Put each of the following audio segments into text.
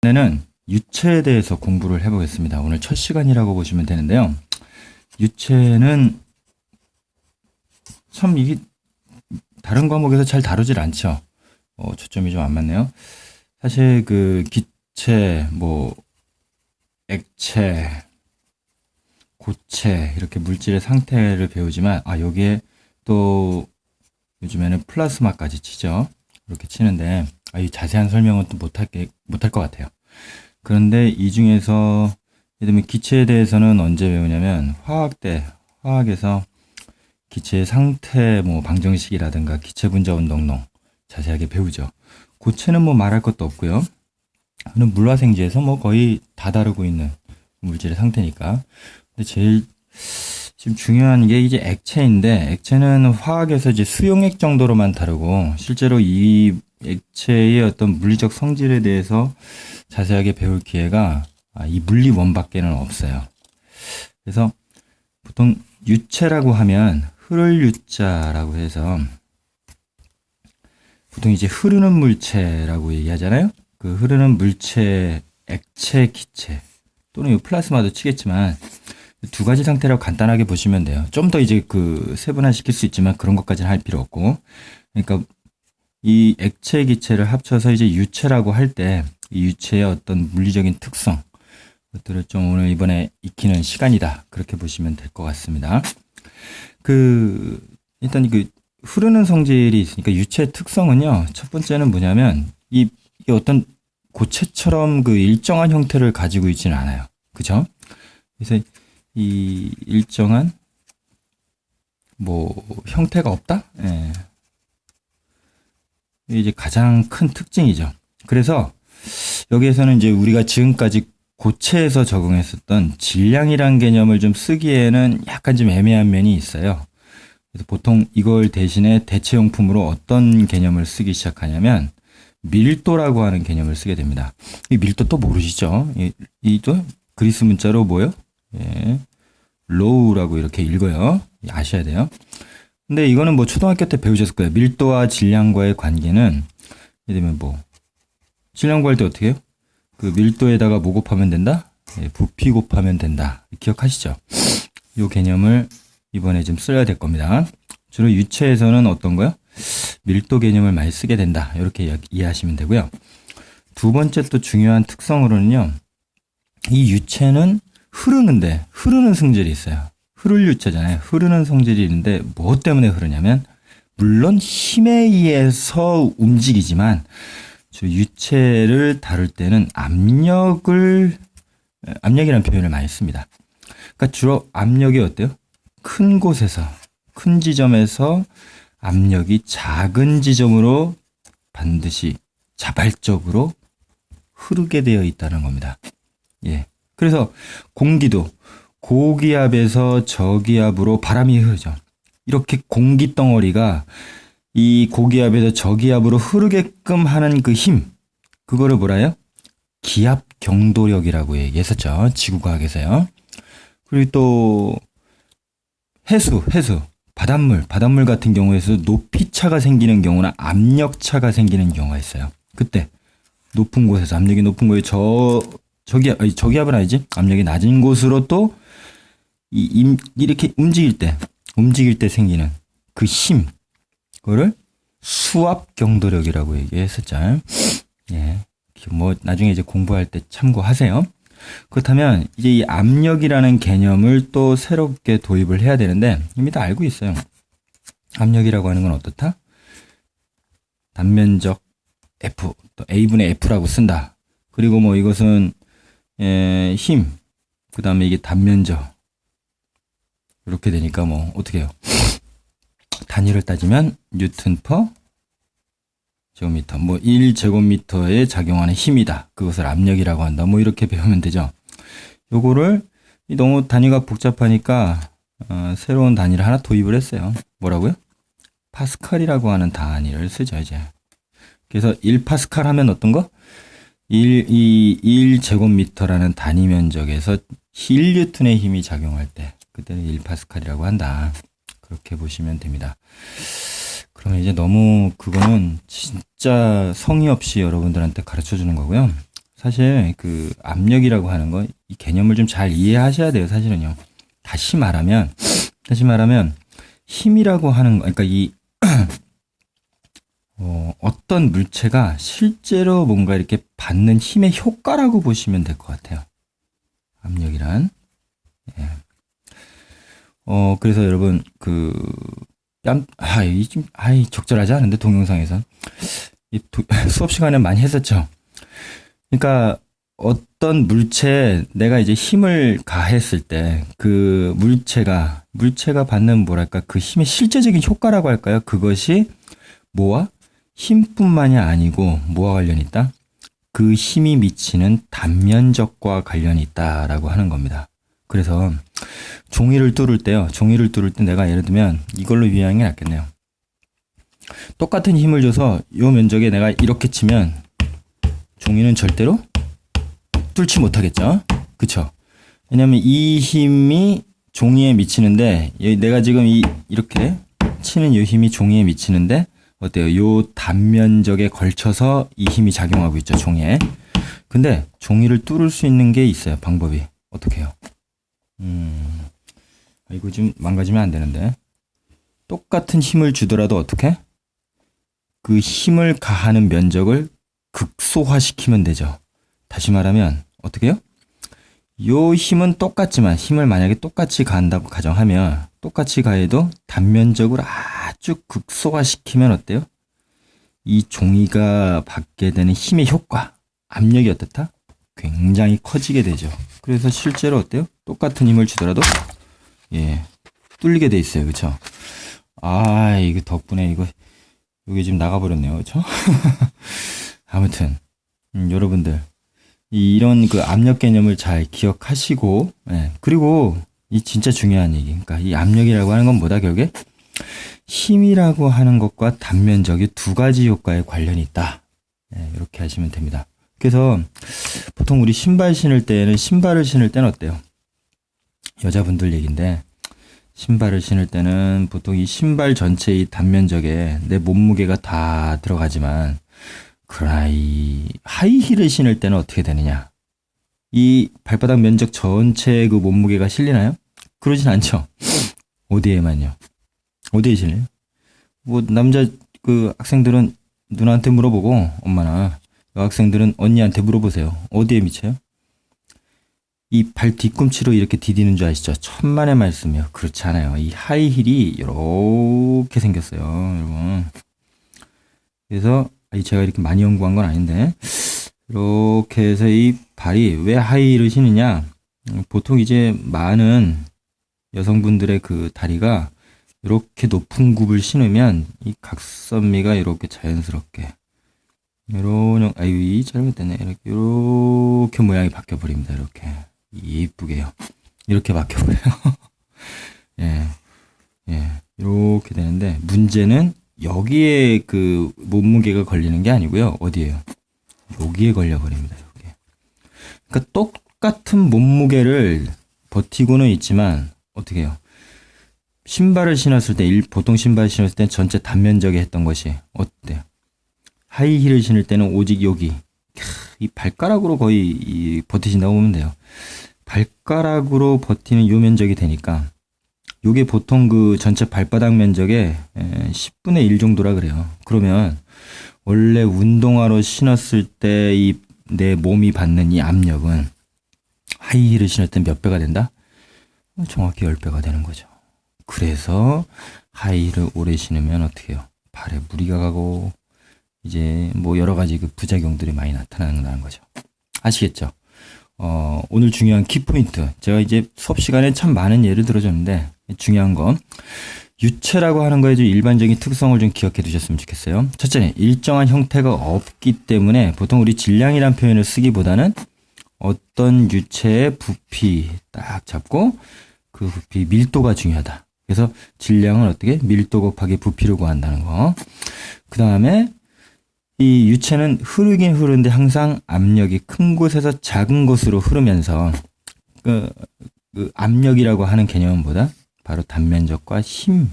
이번에는 유체에 대해서 공부를 해보겠습니다. 오늘 첫 시간이라고 보시면 되는데요. 유체는 참 이게 다른 과목에서 잘 다루질 않죠. 초점이 좀 안 맞네요. 사실 그 기체, 액체, 고체 이렇게 물질의 상태를 배우지만 여기에 또 요즘에는 플라스마까지 치죠. 이렇게 치는데 이 자세한 설명은 또 못할 것 같아요. 그런데 이 중에서 예를 들면 기체에 대해서는 언제 배우냐면 화학에서 기체의 상태 방정식이라든가 기체 분자 운동론 자세하게 배우죠. 고체는 말할 것도 없고요. 물화생지에서 거의 다 다루고 있는 물질의 상태니까. 근데 제일 지금 중요한 게 이제 액체인데, 액체는 화학에서 이제 수용액 정도로만 다루고 실제로 이 액체의 어떤 물리적 성질에 대해서 자세하게 배울 기회가 이 물리원밖에는 없어요. 그래서 보통 유체라고 하면 흐를 유자라고 해서 보통 이제 흐르는 물체라고 얘기하잖아요. 그 흐르는 물체, 액체, 기체 또는 이 플라스마도 치겠지만 두 가지 상태라고 간단하게 보시면 돼요. 좀 더 이제 세분화 시킬 수 있지만 그런 것까지는 할 필요 없고, 그러니까 이 액체, 기체를 합쳐서 이제 유체라고 할 때 이 유체의 어떤 물리적인 특성 것들을 좀 오늘 이번에 익히는 시간이다, 그렇게 보시면 될 것 같습니다. 일단 흐르는 성질이 있으니까 유체의 특성은요, 첫 번째는 뭐냐면 이게 어떤 고체처럼 일정한 형태를 가지고 있지는 않아요. 그죠? 그래서 이 일정한 형태가 없다? 예. 이제 가장 큰 특징이죠. 그래서 여기에서는 이제 우리가 지금까지 고체에서 적응했었던 질량이란 개념을 좀 쓰기에는 약간 좀 애매한 면이 있어요. 그래서 보통 이걸 대신에 대체용품으로 어떤 개념을 쓰기 시작하냐면 밀도라고 하는 개념을 쓰게 됩니다. 이 밀도 또 모르시죠? 이 또 그리스 문자로 뭐요? 예. 로우라고 이렇게 읽어요. 아셔야 돼요. 근데 이거는 초등학교 때 배우셨을 거예요. 밀도와 질량과의 관계는, 예를 들면 질량 구할 때 어떻게 해요? 밀도에다가 뭐 곱하면 된다? 예, 부피 곱하면 된다. 기억하시죠? 이 개념을 이번에 좀 써야 될 겁니다. 주로 유체에서는 어떤 거요? 밀도 개념을 많이 쓰게 된다. 이렇게 이해하시면 되고요. 두 번째 또 중요한 특성으로는요, 이 유체는 흐르는 성질이 있어요. 흐를 유체잖아요. 흐르는 성질이 있는데 뭐 때문에 흐르냐면, 물론 힘에 의해서 움직이지만 유체를 다룰 때는 압력이라는 표현을 많이 씁니다. 그러니까 주로 압력이 어때요? 큰 곳에서, 큰 지점에서 압력이 작은 지점으로 반드시 자발적으로 흐르게 되어 있다는 겁니다. 예. 그래서 공기도 고기압에서 저기압으로 바람이 흐르죠. 이렇게 공기 덩어리가 이 고기압에서 저기압으로 흐르게끔 하는 그 힘, 그거를 뭐라 해요? 기압 경도력이라고 얘기했었죠. 지구과학에서요. 그리고 또 해수, 바닷물 같은 경우에서 높이차가 생기는 경우나 압력차가 생기는 경우가 있어요. 그때 높은 곳에서, 압력이 높은 곳에 저기압은 아니지? 압력이 낮은 곳으로 또 이렇게 움직일 때 생기는 그 힘, 그거를 수압 경도력이라고 얘기했었죠. 예. 나중에 이제 공부할 때 참고하세요. 그렇다면 이제 이 압력이라는 개념을 또 새롭게 도입을 해야 되는데, 이미 다 알고 있어요. 압력이라고 하는 건 어떻다? 단면적 F, 또 A분의 F라고 쓴다. 그리고 이것은 힘, 그 다음에 이게 단면적, 이렇게 되니까 어떻게 해요? 단위를 따지면 뉴턴 퍼 제곱미터, 1제곱미터에 작용하는 힘이다. 그것을 압력이라고 한다. 이렇게 배우면 되죠. 요거를 너무 단위가 복잡하니까 새로운 단위를 하나 도입을 했어요. 뭐라고요? 파스칼이라고 하는 단위를 쓰죠, 이제. 그래서 1파스칼 하면 어떤 거? 1제곱미터라는 단위 면적에서 1뉴턴의 힘이 작용할 때, 그때는 1파스칼이라고 한다. 그렇게 보시면 됩니다. 그러면 이제 너무 그거는 진짜 성의 없이 여러분들한테 가르쳐 주는 거고요. 사실 그 압력이라고 하는 거, 이 개념을 좀 잘 이해하셔야 돼요, 사실은요. 다시 말하면 힘이라고 하는 거, 그러니까 이 어떤 물체가 실제로 뭔가 이렇게 받는 힘의 효과라고 보시면 될 것 같아요. 압력이란. 예. 그래서 여러분, 적절하지 않은데, 동영상에선. 수업 시간에 많이 했었죠. 그러니까, 어떤 물체에 내가 이제 힘을 가했을 때, 그 물체가 받는 뭐랄까, 그 힘의 실제적인 효과라고 할까요? 그것이 뭐와? 힘뿐만이 아니고, 뭐와 관련이 있다? 그 힘이 미치는 단면적과 관련이 있다라고 하는 겁니다. 그래서, 종이를 뚫을 때 내가 예를 들면 이걸로 유의하는 게 낫겠네요. 똑같은 힘을 줘서 요 면적에 내가 이렇게 치면 종이는 절대로 뚫지 못하겠죠. 그쵸? 왜냐면 이 힘이 종이에 미치는데 내가 지금 이렇게 치는 이 힘이 종이에 미치는데 어때요? 요 단면적에 걸쳐서 이 힘이 작용하고 있죠. 종이에. 근데 종이를 뚫을 수 있는 게 있어요. 방법이. 어떻게 해요? 이거 좀 망가지면 안 되는데. 똑같은 힘을 주더라도 어떻게? 그 힘을 가하는 면적을 극소화시키면 되죠. 다시 말하면 어떻게 해요? 요 힘은 똑같지만 힘을 만약에 똑같이 가한다고 가정하면 똑같이 가해도 단면적으로 아주 극소화시키면 어때요? 이 종이가 받게 되는 힘의 효과, 압력이 어떻다? 굉장히 커지게 되죠. 그래서 실제로 어때요? 똑같은 힘을 주더라도 뚫리게 돼 있어요. 그쵸? 이거 덕분에 이게 지금 나가버렸네요. 그쵸? 아무튼, 여러분들, 이런 그 압력 개념을 잘 기억하시고, 그리고 이 진짜 중요한 얘기. 그러니까 이 압력이라고 하는 건 뭐다, 결국에? 힘이라고 하는 것과 단면적이 두 가지 효과에 관련이 있다. 이렇게 하시면 됩니다. 그래서 보통 우리 신발을 신을 때는 어때요? 여자분들 얘기인데, 신발을 신을 때는 보통 이 신발 전체 이 단면적에 내 몸무게가 다 들어가지만, 그러나 이 하이힐을 신을 때는 어떻게 되느냐? 이 발바닥 면적 전체에 그 몸무게가 실리나요? 그러진 않죠. 어디에만요? 어디에 실려요? 뭐 남자 그 학생들은 누나한테 물어보고, 엄마나 여학생들은 언니한테 물어보세요. 어디에 미쳐요? 이 발 뒤꿈치로 이렇게 디디는 줄 아시죠? 천만의 말씀이요. 그렇지 않아요. 이 하이힐이 이렇게 생겼어요, 여러분. 그래서 제가 이렇게 많이 연구한 건 아닌데, 이렇게 해서 이 발이 왜 하이힐을 신느냐? 보통 이제 많은 여성분들의 그 다리가 이렇게 높은 굽을 신으면 이 각선미가 이렇게 자연스럽게 잘못됐네. 이렇게 모양이 바뀌어 버립니다. 이렇게 이쁘게요. 이렇게 바뀌어 버려요. 이렇게 되는데 문제는 여기에 그 몸무게가 걸리는 게 아니고요. 어디에요? 여기에 걸려 버립니다. 여기. 그러니까 똑같은 몸무게를 버티고는 있지만 어떻게 해요? 신발을 신었을 때, 보통 신발을 신었을 때 전체 단면적에 했던 것이 어때요? 하이힐을 신을 때는 오직 여기, 이 발가락으로 거의 버티신다고 보면 돼요. 발가락으로 버티는 요 면적이 되니까, 요게 보통 그 전체 발바닥 면적의 10분의 1 정도라 그래요. 그러면, 원래 운동화로 신었을 때 내 몸이 받는 이 압력은 하이힐을 신을 때 몇 배가 된다? 정확히 10배가 되는 거죠. 그래서 하이힐을 오래 신으면 어떻게 해요? 발에 무리가 가고 이제 뭐 여러 가지 그 부작용들이 많이 나타나는 거죠. 아시겠죠? 오늘 중요한 키포인트. 제가 이제 수업 시간에 참 많은 예를 들어줬는데 중요한 건 유체라고 하는 거에 좀 일반적인 특성을 좀 기억해 두셨으면 좋겠어요. 첫째는 일정한 형태가 없기 때문에 보통 우리 질량이란 표현을 쓰기보다는 어떤 유체의 부피 딱 잡고 그 부피 밀도가 중요하다. 그래서 질량은 어떻게? 밀도 곱하기 부피를 구한다는 거. 그 다음에 이 유체는 흐르긴 흐르는데 항상 압력이 큰 곳에서 작은 곳으로 흐르면서 그 압력이라고 하는 개념은 뭐다? 바로 단면적과 힘,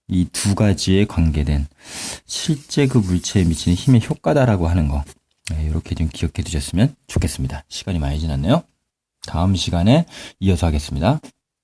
이 두 가지에 관계된 실제 그 물체에 미치는 힘의 효과다라고 하는 거. 네, 이렇게 좀 기억해 두셨으면 좋겠습니다. 시간이 많이 지났네요. 다음 시간에 이어서 하겠습니다.